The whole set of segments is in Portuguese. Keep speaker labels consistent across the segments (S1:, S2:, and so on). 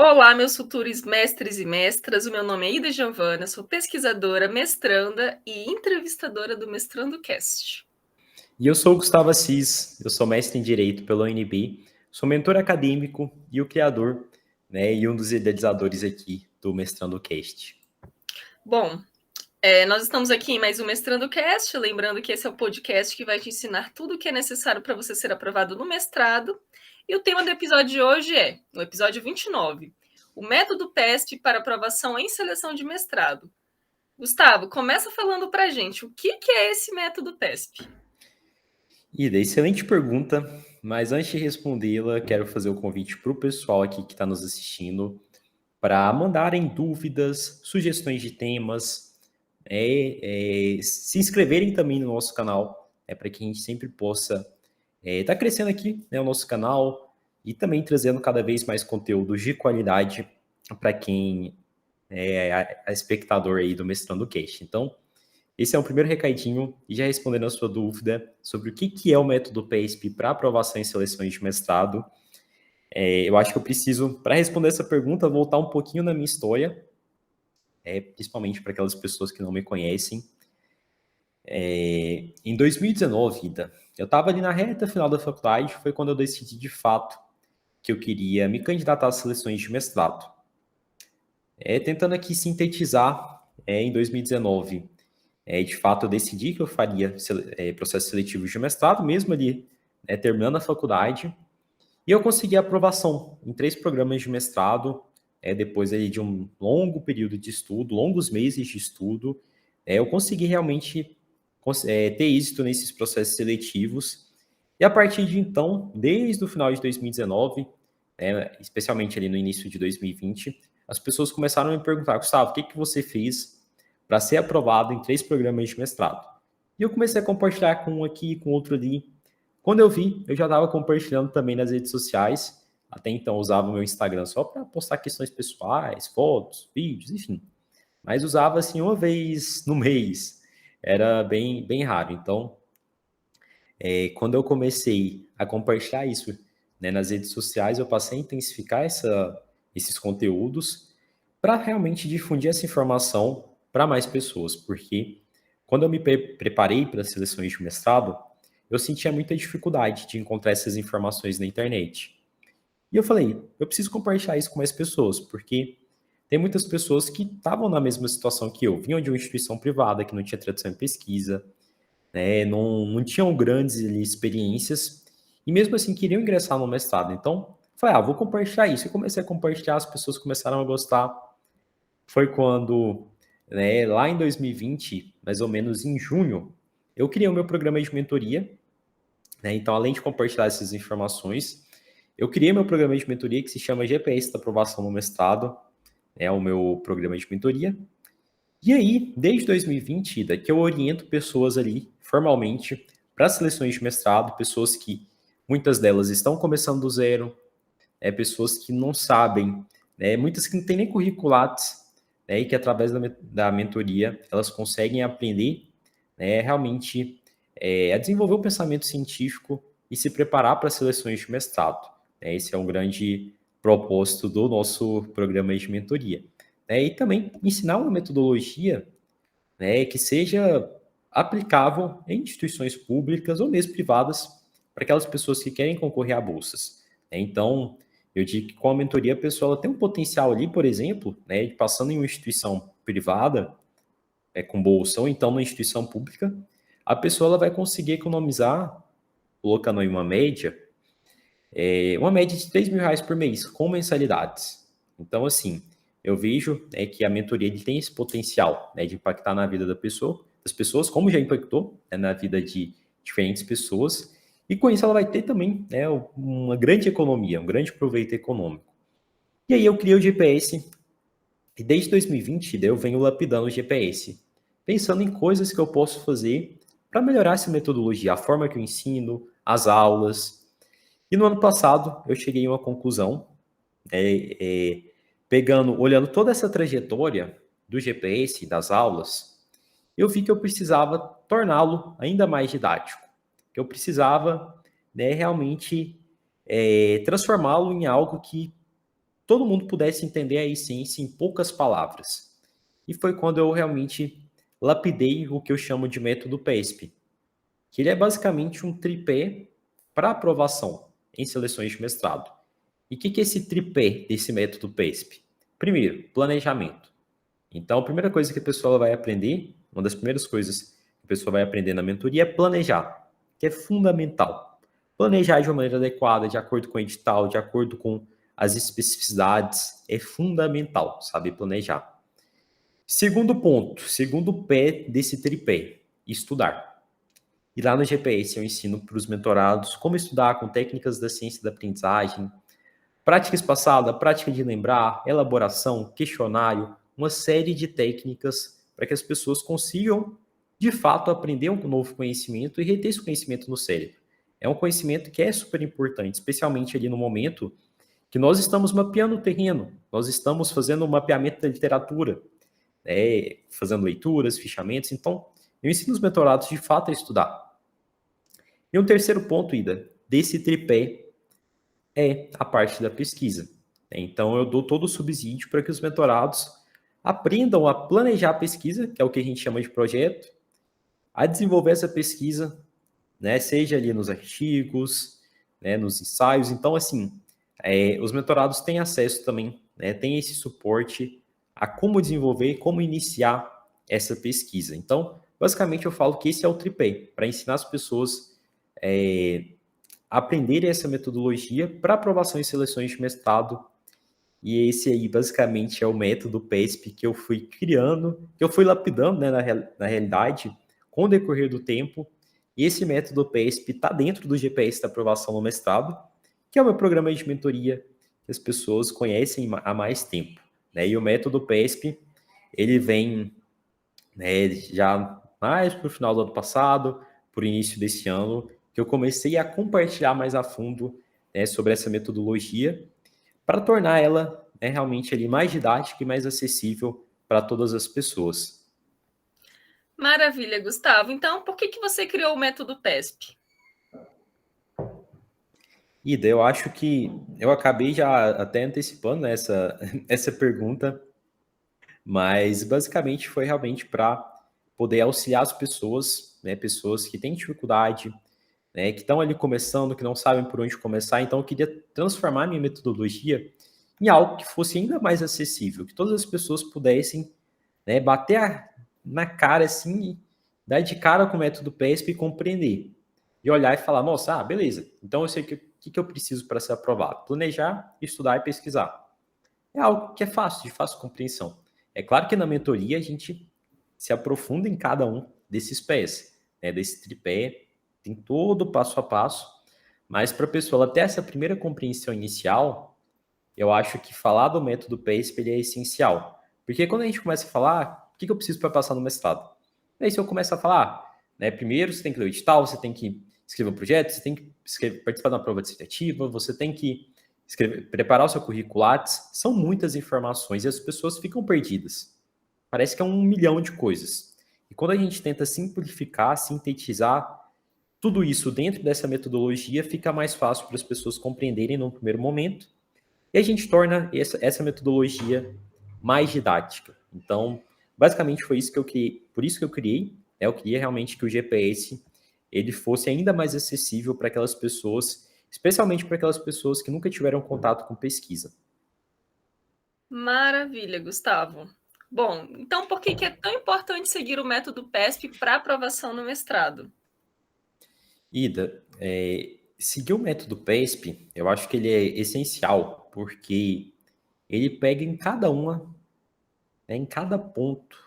S1: Olá, meus futuros mestres e mestras. O meu nome é Ida Giovana, sou pesquisadora, mestranda e entrevistadora do Mestrando Cast.
S2: E eu sou o Gustavo Assis, eu sou mestre em Direito pela UNB, sou mentor acadêmico e o criador, e um dos idealizadores aqui do Mestrando Cast.
S1: Bom, nós estamos aqui em mais um Mestrando Cast, lembrando que esse é o podcast que vai te ensinar tudo o que é necessário para você ser aprovado no mestrado. E o tema do episódio de hoje é, no episódio 29, o método PESP para aprovação em seleção de mestrado. Gustavo, começa falando para a gente, o que é esse método PESP?
S2: Ida, excelente pergunta, mas antes de respondê-la, quero fazer o convite para o pessoal aqui que está nos assistindo para mandarem dúvidas, sugestões de temas, se inscreverem também no nosso canal, para que a gente sempre possa estar crescendo aqui, o nosso canal, e também trazendo cada vez mais conteúdos de qualidade para quem é a espectador aí do Mestrando Cast. Então, esse é o primeiro recadinho, e já respondendo a sua dúvida sobre o que é o método PESP para aprovação em seleções de mestrado, eu acho que eu preciso, para responder essa pergunta, voltar um pouquinho na minha história, principalmente para aquelas pessoas que não me conhecem. Em 2019, Ida, eu estava ali na reta final da faculdade, foi quando eu decidi de fato que eu queria me candidatar às seleções de mestrado. Tentando aqui sintetizar, em 2019, de fato eu decidi que eu faria processo seletivo de mestrado, mesmo ali terminando a faculdade, e eu consegui a aprovação em 3 programas de mestrado, depois ali de um longo período de estudo, longos meses de estudo, eu consegui realmente ter êxito nesses processos seletivos. E a partir de então, desde o final de 2019, especialmente ali no início de 2020, as pessoas começaram a me perguntar, Gustavo, o que você fez para ser aprovado em 3 programas de mestrado? E eu comecei a compartilhar com um aqui, com outro ali. Quando eu vi, eu já estava compartilhando também nas redes sociais. Até então usava o meu Instagram só para postar questões pessoais, fotos, vídeos, enfim. Mas usava assim uma vez no mês. Era bem raro. Então, quando eu comecei a compartilhar isso, nas redes sociais, eu passei a intensificar esses conteúdos para realmente difundir essa informação para mais pessoas, porque quando eu me preparei para as seleções de mestrado, eu sentia muita dificuldade de encontrar essas informações na internet. E eu falei, eu preciso compartilhar isso com mais pessoas, porque tem muitas pessoas que estavam na mesma situação que eu, vinham de uma instituição privada que não tinha tradição em pesquisa, não tinham grandes ali, experiências, e mesmo assim queriam ingressar no mestrado. Então, falei, vou compartilhar isso. E comecei a compartilhar, as pessoas começaram a gostar. Foi quando, lá em 2020, mais ou menos em junho, eu criei o meu programa de mentoria. Então, além de compartilhar essas informações, eu criei meu programa de mentoria que se chama GPS da Aprovação no Mestrado, é o meu programa de mentoria. E aí, desde 2020, que eu oriento pessoas ali, formalmente, para seleções de mestrado, pessoas que, muitas delas estão começando do zero, pessoas que não sabem, muitas que não têm nem curriculares, e que através da mentoria, elas conseguem aprender, realmente a desenvolver o pensamento científico e se preparar para seleções de mestrado. Esse é um grande propósito do nosso programa de mentoria. E também ensinar uma metodologia, que seja aplicável em instituições públicas ou mesmo privadas para aquelas pessoas que querem concorrer a bolsas. Então, eu digo que com a mentoria a pessoa ela tem um potencial ali, por exemplo, de passando em uma instituição privada com bolsa ou então numa instituição pública, a pessoa ela vai conseguir economizar, colocando aí uma média de R$ 3.000 por mês, com mensalidades. Então, assim, eu vejo que a mentoria ele tem esse potencial de impactar na vida das pessoas, como já impactou na vida de diferentes pessoas, e com isso ela vai ter também uma grande economia, um grande proveito econômico. E aí eu criei o GPS, e desde 2020 eu venho lapidando o GPS, pensando em coisas que eu posso fazer para melhorar essa metodologia, a forma que eu ensino, as aulas. E no ano passado eu cheguei a uma conclusão, olhando toda essa trajetória do GPS, das aulas, eu vi que eu precisava torná-lo ainda mais didático, que eu precisava realmente transformá-lo em algo que todo mundo pudesse entender a essência em poucas palavras. E foi quando eu realmente lapidei o que eu chamo de método PESP, que ele é basicamente um tripé para aprovação em seleções de mestrado. E o que é esse tripé desse método PESP? Primeiro, planejamento. Então, a primeira coisa que a pessoa vai aprender, uma das primeiras coisas que a pessoa vai aprender na mentoria é planejar, que é fundamental. Planejar de uma maneira adequada, de acordo com o edital, de acordo com as especificidades, é fundamental saber planejar. Segundo ponto, segundo pé desse tripé, estudar. E lá no GPS eu ensino para os mentorados como estudar com técnicas da ciência da aprendizagem, prática espaçada, prática de lembrar, elaboração, questionário, uma série de técnicas para que as pessoas consigam, de fato, aprender um novo conhecimento e reter esse conhecimento no cérebro. É um conhecimento que é super importante, especialmente ali no momento que nós estamos mapeando o terreno, nós estamos fazendo um mapeamento da literatura, fazendo leituras, fichamentos. Então, eu ensino os mentorados, de fato, a estudar. E um terceiro ponto, Ida, desse tripé é a parte da pesquisa. Então, eu dou todo o subsídio para que os mentorados aprendam a planejar a pesquisa, que é o que a gente chama de projeto, a desenvolver essa pesquisa, né, seja ali nos artigos, né, nos ensaios. Então, assim, os mentorados têm acesso também, né, têm esse suporte a como desenvolver, como iniciar essa pesquisa. Então, basicamente, eu falo que esse é o tripé, para ensinar as pessoas aprenderem essa metodologia para aprovação em seleções de mestrado. E esse aí, basicamente, é o método PESP que eu fui criando, que eu fui lapidando, né, na realidade, com o decorrer do tempo. E esse método PESP está dentro do GPS da aprovação no mestrado, que é o meu programa de mentoria que as pessoas conhecem há mais tempo, né? E o método PESP, ele vem, né, já mais para o final do ano passado, para o início desse ano, que eu comecei a compartilhar mais a fundo, né, sobre essa metodologia, para tornar ela, né, realmente ali mais didática e mais acessível para todas as pessoas.
S1: Maravilha, Gustavo. Então, por que você criou o método PESP?
S2: Ida, eu acho que eu acabei já até antecipando essa pergunta, mas basicamente foi realmente para poder auxiliar as pessoas, né, pessoas que têm dificuldade, né, que estão ali começando, que não sabem por onde começar. Então, eu queria transformar minha metodologia em algo que fosse ainda mais acessível, que todas as pessoas pudessem, né, bater na cara assim, dar de cara com o método PESP e compreender. E olhar e falar, nossa, beleza, então eu sei o que eu preciso para ser aprovado. Planejar, estudar e pesquisar. É algo que é fácil, de fácil compreensão. É claro que na mentoria a gente se aprofunda em cada um desses pés, né, desse tripé, tem todo o passo a passo, mas para a pessoa ela ter essa primeira compreensão inicial, eu acho que falar do método PESP ele é essencial. Porque quando a gente começa a falar, o que eu preciso para passar no mestrado? Aí se eu começo a falar, né, primeiro você tem que ler o edital, você tem que escrever um projeto, você tem que participar de uma prova dissertativa, você tem que preparar o seu currículo Lattes, são muitas informações e as pessoas ficam perdidas. Parece que é 1 milhão de coisas. E quando a gente tenta simplificar, sintetizar tudo isso dentro dessa metodologia, fica mais fácil para as pessoas compreenderem no primeiro momento e a gente torna essa metodologia mais didática. Então, basicamente foi isso que eu criei, por isso que eu criei, né? Eu queria realmente que o GPS ele fosse ainda mais acessível para aquelas pessoas, especialmente para aquelas pessoas que nunca tiveram contato com pesquisa.
S1: Maravilha, Gustavo. Bom, então por que é tão importante seguir o método PESP para aprovação no mestrado?
S2: Ida, seguir o método PESP, eu acho que ele é essencial, porque ele pega em cada uma, né, em cada ponto,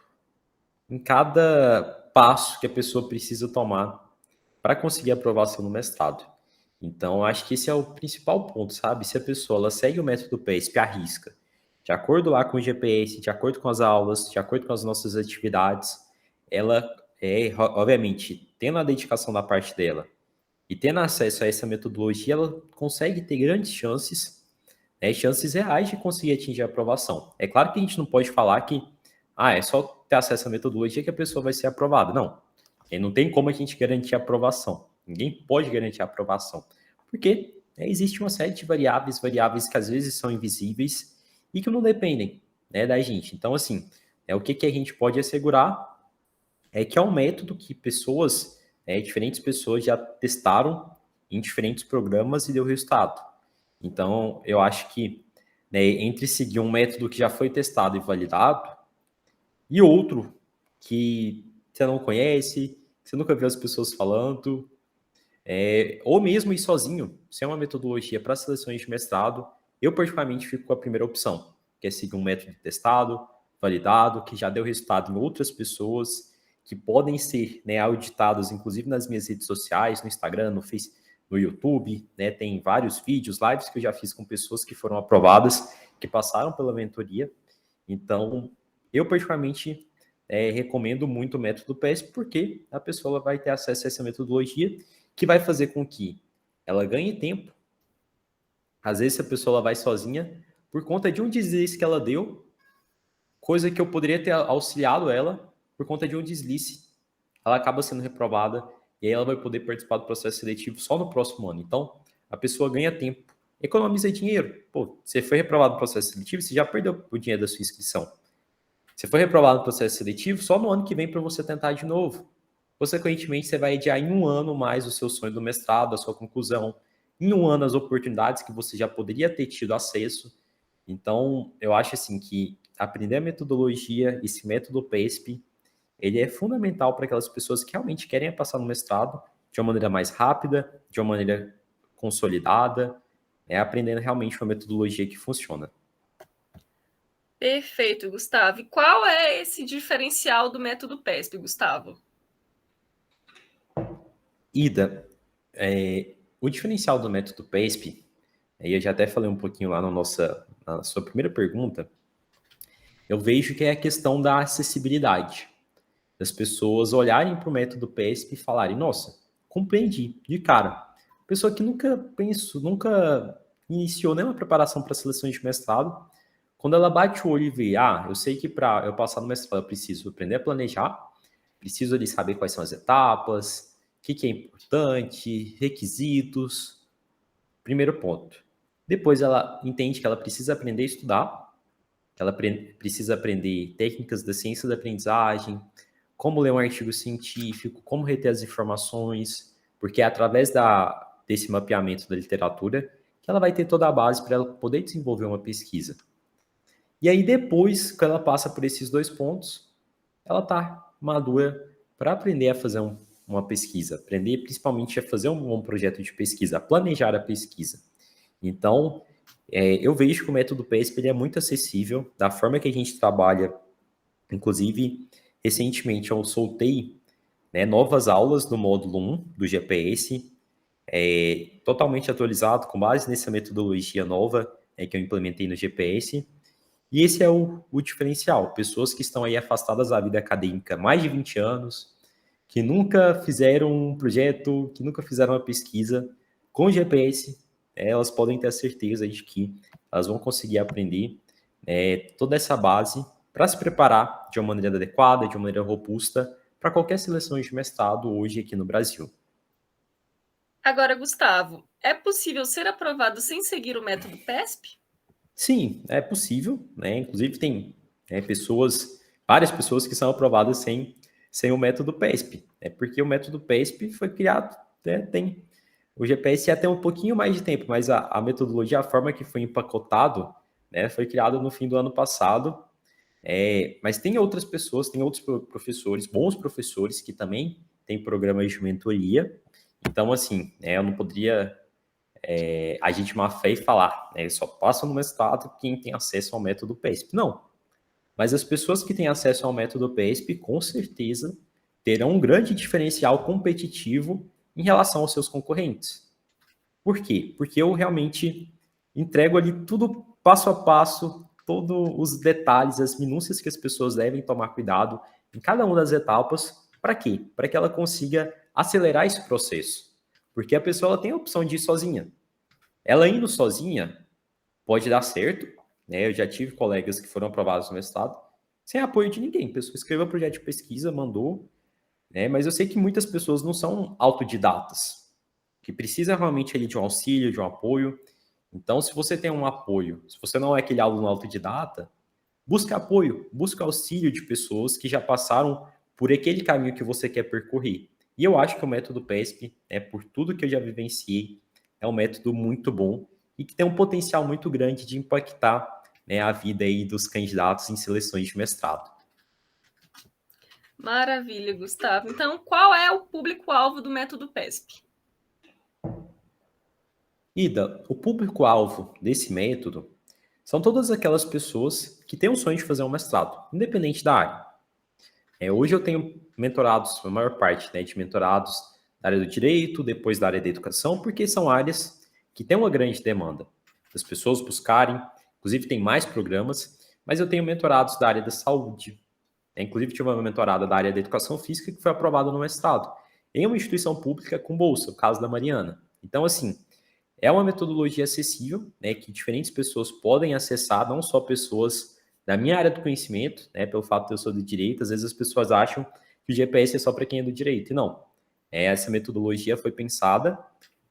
S2: em cada passo que a pessoa precisa tomar para conseguir aprovação no mestrado. Então, acho que esse é o principal ponto, sabe? Se a pessoa ela segue o método PESP, arrisca, de acordo lá com o GPS, de acordo com as aulas, de acordo com as nossas atividades, ela obviamente, tendo a dedicação da parte dela e tendo acesso a essa metodologia, ela consegue ter grandes chances, né, chances reais de conseguir atingir a aprovação. É claro que a gente não pode falar que é só ter acesso à metodologia que a pessoa vai ser aprovada. Não. Não tem como a gente garantir a aprovação. Ninguém pode garantir a aprovação. Porque existe uma série de variáveis que às vezes são invisíveis e que não dependem, né, da gente. Então, assim, o que a gente pode assegurar é que é um método que diferentes pessoas já testaram em diferentes programas e deu resultado. Então, eu acho que, né, entre seguir um método que já foi testado e validado e outro que você não conhece, que você nunca viu as pessoas falando, ou mesmo ir sozinho, sem uma metodologia para seleções de mestrado, eu particularmente fico com a primeira opção, que é seguir um método testado, validado, que já deu resultado em outras pessoas, que podem ser, né, auditados, inclusive nas minhas redes sociais, no Instagram, no Facebook, no YouTube, né, tem vários vídeos, lives que eu já fiz com pessoas que foram aprovadas, que passaram pela mentoria. Então, eu particularmente recomendo muito o método PESP, porque a pessoa vai ter acesso a essa metodologia que vai fazer com que ela ganhe tempo. Às vezes a pessoa vai sozinha por conta de um deslize que ela deu, coisa que eu poderia ter auxiliado ela por conta de um deslize. Ela acaba sendo reprovada e aí ela vai poder participar do processo seletivo só no próximo ano. Então, a pessoa ganha tempo, economiza dinheiro. Pô, você foi reprovado no processo seletivo, você já perdeu o dinheiro da sua inscrição. Você foi reprovado no processo seletivo, só no ano que vem para você tentar de novo. Consequentemente, você vai adiar em um ano mais o seu sonho do mestrado, a sua conclusão, em um ano as oportunidades que você já poderia ter tido acesso. Então, eu acho assim que aprender a metodologia, esse método PESP, ele é fundamental para aquelas pessoas que realmente querem passar no mestrado de uma maneira mais rápida, de uma maneira consolidada, aprendendo realmente uma metodologia que funciona.
S1: Perfeito, Gustavo. E qual é esse diferencial do método PESP, Gustavo?
S2: Ida, o diferencial do método PESP, aí eu já até falei um pouquinho lá na sua primeira pergunta, eu vejo que é a questão da acessibilidade. Das pessoas olharem para o método PESP e falarem, nossa, compreendi, de cara. Pessoa que nunca pensou, nunca iniciou nenhuma preparação para seleções de mestrado, quando ela bate o olho e vê, eu sei que para eu passar no mestrado eu preciso aprender a planejar, preciso ali saber quais são as etapas, o que é importante, requisitos, primeiro ponto. Depois ela entende que ela precisa aprender a estudar, que ela precisa aprender técnicas da ciência da aprendizagem, como ler um artigo científico, como reter as informações, porque é através desse mapeamento da literatura que ela vai ter toda a base para ela poder desenvolver uma pesquisa. E aí depois que ela passa por esses dois pontos, ela está madura para aprender a fazer uma pesquisa, aprender principalmente a fazer um projeto de pesquisa, a planejar a pesquisa. Então, eu vejo que o método PESP ele é muito acessível, da forma que a gente trabalha. Inclusive, recentemente eu soltei, né, novas aulas do módulo 1 do GPS, totalmente atualizado, com base nessa metodologia nova que eu implementei no GPS. E esse é o diferencial. Pessoas que estão aí afastadas da vida acadêmica há mais de 20 anos, que nunca fizeram um projeto, que nunca fizeram uma pesquisa, com o GPS, elas podem ter a certeza de que elas vão conseguir aprender toda essa base para se preparar de uma maneira adequada, de uma maneira robusta, para qualquer seleção de mestrado hoje aqui no Brasil.
S1: Agora, Gustavo, é possível ser aprovado sem seguir o método PESP?
S2: Sim, é possível, né? Inclusive tem várias pessoas que são aprovadas sem o método PESP, porque o método PESP foi criado, o GPS ia ter um pouquinho mais de tempo, mas a metodologia, a forma que foi empacotado, né, foi criado no fim do ano passado. Mas tem outras pessoas, tem outros professores, bons professores, que também têm programas de mentoria. Então, assim, eu não poderia agir de má fé e falar, só passa no mestrado quem tem acesso ao método PESP. Não. Mas as pessoas que têm acesso ao método PESP, com certeza, terão um grande diferencial competitivo em relação aos seus concorrentes. Por quê? Porque eu realmente entrego ali tudo passo a passo, todos os detalhes, as minúcias que as pessoas devem tomar cuidado em cada uma das etapas. Para quê? Para que ela consiga acelerar esse processo. Porque a pessoa ela tem a opção de ir sozinha. Ela indo sozinha pode dar certo, né? Eu já tive colegas que foram aprovados no mestrado sem apoio de ninguém. A pessoa escreveu um projeto de pesquisa, mandou, né? Mas eu sei que muitas pessoas não são autodidatas. que precisa realmente ali de um auxílio, de um apoio. Então, se você tem um apoio, se você não é aquele aluno autodidata, busca apoio, busca auxílio de pessoas que já passaram por aquele caminho que você quer percorrer. E eu acho que o método PESP, por tudo que eu já vivenciei, é um método muito bom e que tem um potencial muito grande de impactar, a vida aí dos candidatos em seleções de mestrado.
S1: Maravilha, Gustavo. Então, qual é o público-alvo do método PESP?
S2: Ida, o público-alvo desse método são todas aquelas pessoas que têm o sonho de fazer um mestrado, independente da área. Hoje eu tenho mentorados, a maior parte, de mentorados da área do direito, depois da área da educação, porque são áreas que têm uma grande demanda das pessoas buscarem, inclusive tem mais programas, mas eu tenho mentorados da área da saúde, inclusive tive uma mentorada da área da educação física que foi aprovada no mestrado, em uma instituição pública com bolsa, o caso da Mariana. Então, assim, é uma metodologia acessível, que diferentes pessoas podem acessar, não só pessoas da minha área do conhecimento, pelo fato de eu sou de direito, às vezes as pessoas acham que o GPS é só para quem é do direito, e não. Essa metodologia foi pensada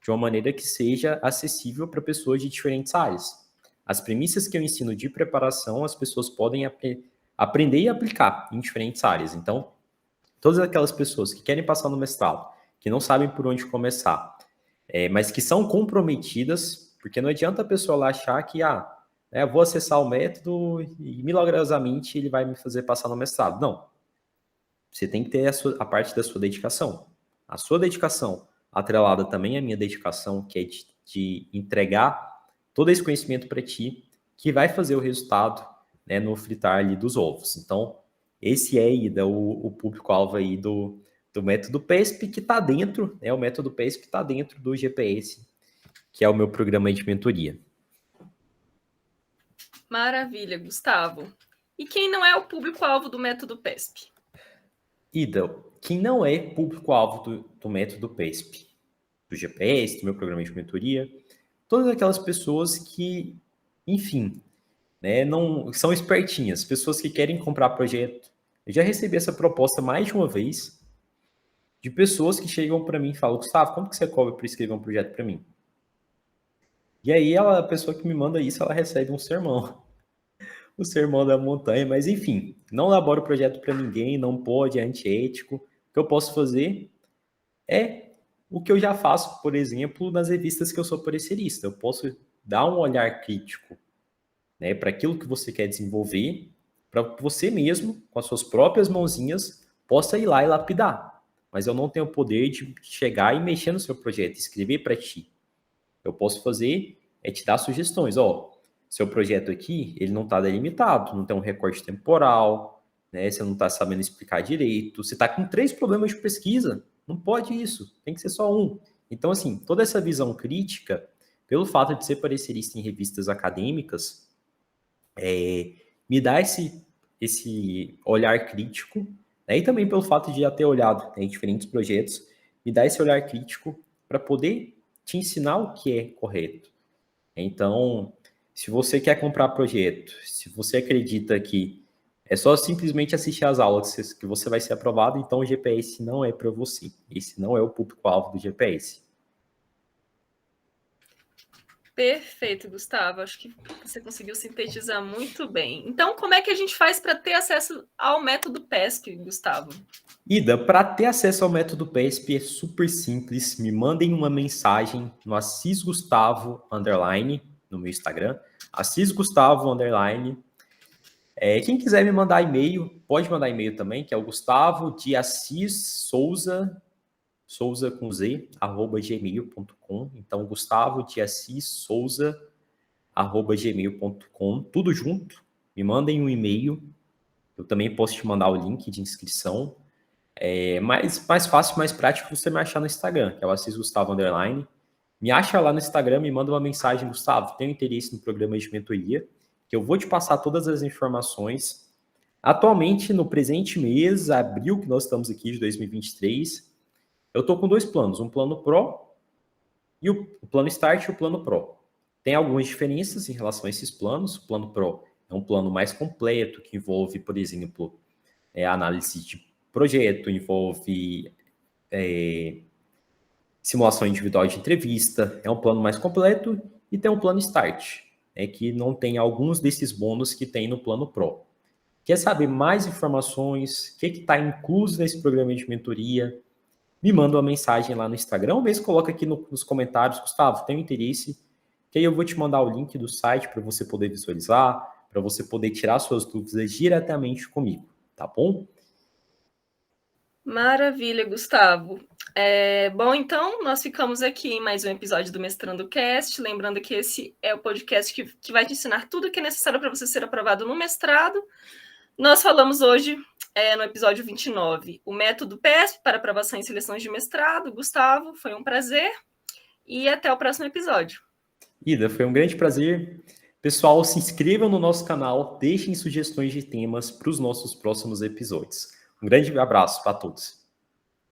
S2: de uma maneira que seja acessível para pessoas de diferentes áreas. As premissas que eu ensino de preparação, as pessoas podem aprender e aplicar em diferentes áreas. Então, todas aquelas pessoas que querem passar no mestrado, que não sabem por onde começar, mas que são comprometidas, porque não adianta a pessoa lá achar que, eu vou acessar o método e milagrosamente ele vai me fazer passar no mestrado. Não. Você tem que ter a parte da sua dedicação. A sua dedicação, atrelada também à minha dedicação, que é de entregar todo esse conhecimento para ti, que vai fazer o resultado, no fritar ali dos ovos. Então, esse é Ida, o público-alvo aí do método PESP, que está dentro, o método PESP está dentro do GPS, que é o meu programa de mentoria.
S1: Maravilha, Gustavo. E quem não é o público-alvo do método PESP?
S2: Ida, quem não é público-alvo do método PESP, do GPS, do meu programa de mentoria, todas aquelas pessoas que, enfim, não são espertinhas, pessoas que querem comprar projeto. Eu já recebi essa proposta mais de uma vez, de pessoas que chegam para mim e falam, Gustavo, quanto que você cobra para escrever um projeto para mim? E aí a pessoa que me manda isso, ela recebe um sermão. O sermão da montanha, mas enfim, não elaboro o projeto para ninguém, não pode, é antiético. O que eu posso fazer é o que eu já faço, por exemplo, nas revistas que eu sou parecerista. Eu posso dar um olhar crítico, para aquilo que você quer desenvolver, para que você mesmo, com as suas próprias mãozinhas, possa ir lá e lapidar. Mas eu não tenho o poder de chegar e mexer no seu projeto, escrever para ti. Eu posso fazer é te dar sugestões. Seu projeto aqui, ele não está delimitado, não tem um recorte temporal, você não está sabendo explicar direito, você está com 3 problemas de pesquisa, não pode isso, tem que ser só um. Então, assim, toda essa visão crítica, pelo fato de ser parecerista em revistas acadêmicas, me dá esse olhar crítico, e também pelo fato de já ter olhado em diferentes projetos, me dá esse olhar crítico para poder te ensinar o que é correto. Então, se você quer comprar projeto, se você acredita que é só simplesmente assistir às aulas que você vai ser aprovado, então o GPS não é para você. Esse não é o público-alvo do GPS.
S1: Perfeito, Gustavo. Acho que você conseguiu sintetizar muito bem. Então, como é que a gente faz para ter acesso ao método PESP, Gustavo?
S2: Ida, para ter acesso ao método PESP é super simples. Me mandem uma mensagem no Assis Gustavo _ no meu Instagram, Assis Gustavo _ quem quiser me mandar e-mail, pode mandar e-mail também, que é o Gustavo de Assis Souza, Souza com Z, @gmail.com. Então, Gustavo de Assis Souza, @gmail.com, tudo junto. Me mandem um e-mail. Eu também posso te mandar o link de inscrição. Mais fácil, mais prático você me achar no Instagram, que é o Assis Gustavo _ Me acha lá no Instagram, me manda uma mensagem, Gustavo, tenho interesse no programa de mentoria, que eu vou te passar todas as informações. Atualmente, no presente mês, abril, que nós estamos aqui, de 2023, eu estou com 2 planos, um plano Pro e o plano Start e o plano Pro. Tem algumas diferenças em relação a esses planos. O plano Pro é um plano mais completo, que envolve, por exemplo, análise de projeto, envolve simulação individual de entrevista, é um plano mais completo e tem um plano Start, que não tem alguns desses bônus que tem no plano Pro. Quer saber mais informações? O que está incluso nesse programa de mentoria? Me manda uma mensagem lá no Instagram, ou mesmo coloca aqui nos comentários, Gustavo, tenho interesse, que aí eu vou te mandar o link do site para você poder visualizar, para você poder tirar suas dúvidas diretamente comigo, tá bom?
S1: Maravilha, Gustavo. Bom, então, nós ficamos aqui em mais um episódio do Mestrando Cast. Lembrando que esse é o podcast que vai te ensinar tudo o que é necessário para você ser aprovado no mestrado. Nós falamos hoje, no episódio 29, o método PESP para aprovação em seleções de mestrado. Gustavo, foi um prazer e até o próximo episódio.
S2: Ida, foi um grande prazer. Pessoal, se inscrevam no nosso canal, deixem sugestões de temas para os nossos próximos episódios. Um grande abraço para todos.